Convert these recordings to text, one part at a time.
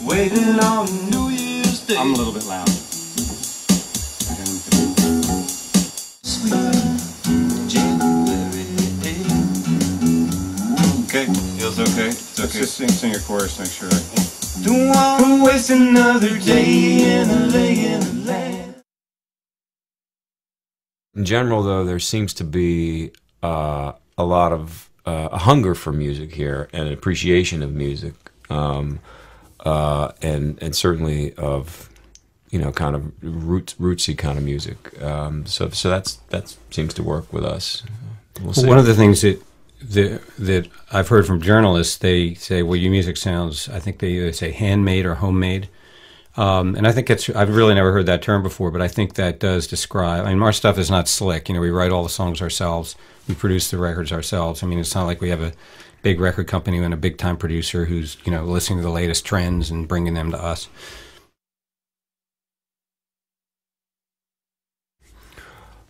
waiting on New Year's Day. I'm a little bit loud. Sweet January day. Okay, feels okay. It's okay. Let's just sing your chorus, make sure. Don't wanna waste another day in a lay in the land. In general, though, there seems to be a lot of a hunger for music here and an appreciation of music, and certainly of, you know, kind of rootsy kind of music. So that seems to work with us. We'll see. One of the things that I've heard from journalists, they say, well, your music sounds, I think they either say handmade or homemade. And I think I've really never heard that term before, but I think that does describe, I mean, our stuff is not slick. You know, we write all the songs ourselves. We produce the records ourselves. I mean, it's not like we have a big record company and a big time producer who's, you know, listening to the latest trends and bringing them to us.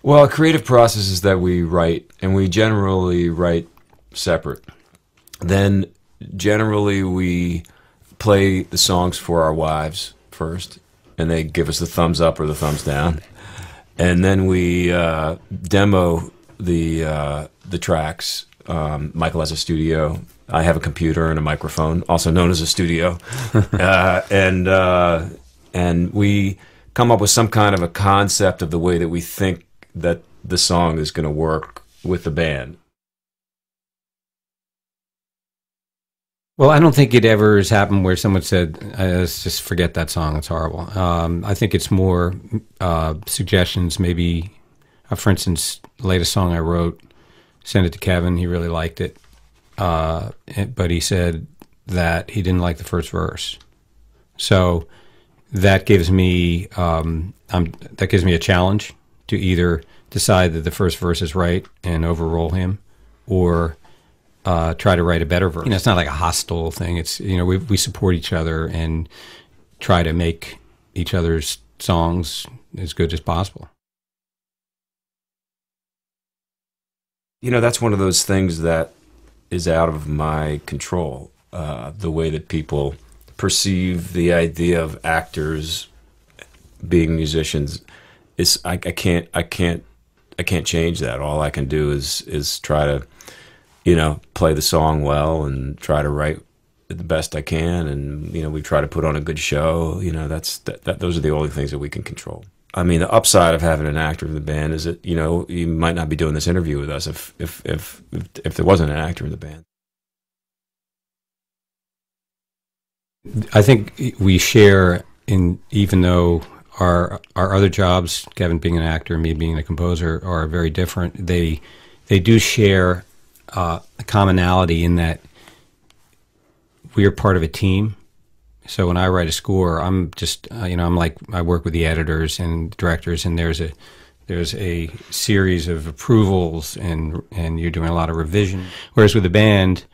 Well, a creative process is that we write, and we generally write separate. Then generally we play the songs for our wives first, and they give us the thumbs up or the thumbs down. And then we demo the tracks. Michael has a studio. I have a computer and a microphone, also known as a studio. And we come up with some kind of a concept of the way that we think that the song is going to work with the band. Well, I don't think it ever has happened where someone said, let's just forget that song, it's horrible. I think it's more suggestions, maybe, for instance, the latest song I wrote, sent it to Kevin, he really liked it, but he said that he didn't like the first verse. So that gives me a challenge to either decide that the first verse is right and overrule him, or try to write a better verse. You know, it's not like a hostile thing. It's, you know, we support each other and try to make each other's songs as good as possible. You know, that's one of those things that is out of my control. The way that people perceive the idea of actors being musicians is I can't change that. All I can do is try to, you know, play the song well and try to write the best I can, and, you know, we try to put on a good show. You know, those are the only things that we can control. I mean, the upside of having an actor in the band is that, you know, you might not be doing this interview with us if there wasn't an actor in the band. I think we share in, even though our other jobs, Kevin being an actor and me being a composer, are very different. They do share a commonality in that we are part of a team. So when I write a score, I'm just you know, I work with the editors and directors, and there's a series of approvals, and you're doing a lot of revision. Whereas with the band,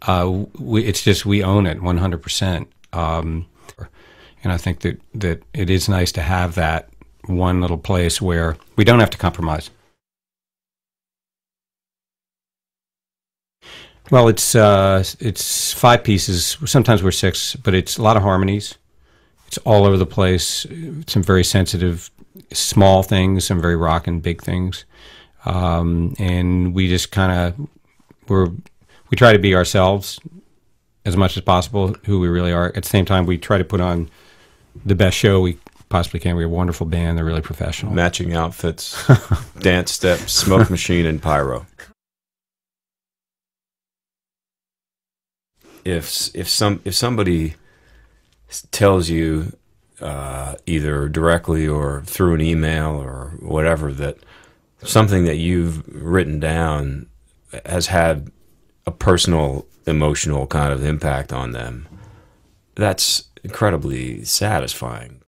it's just we own it 100%. And I think that it is nice to have that one little place where we don't have to compromise. Well, it's 5 pieces. Sometimes we're 6, but it's a lot of harmonies. It's all over the place. Some very sensitive, small things, some very rockin' big things, and we just kind of we try to be ourselves as much as possible, who we really are. At the same time, we try to put on the best show we possibly can. We have a wonderful band. They're really professional. Matching outfits, dance steps, smoke machine, and pyro. If somebody tells you either directly or through an email or whatever that something that you've written down has had a personal, emotional kind of impact on them, that's incredibly satisfying.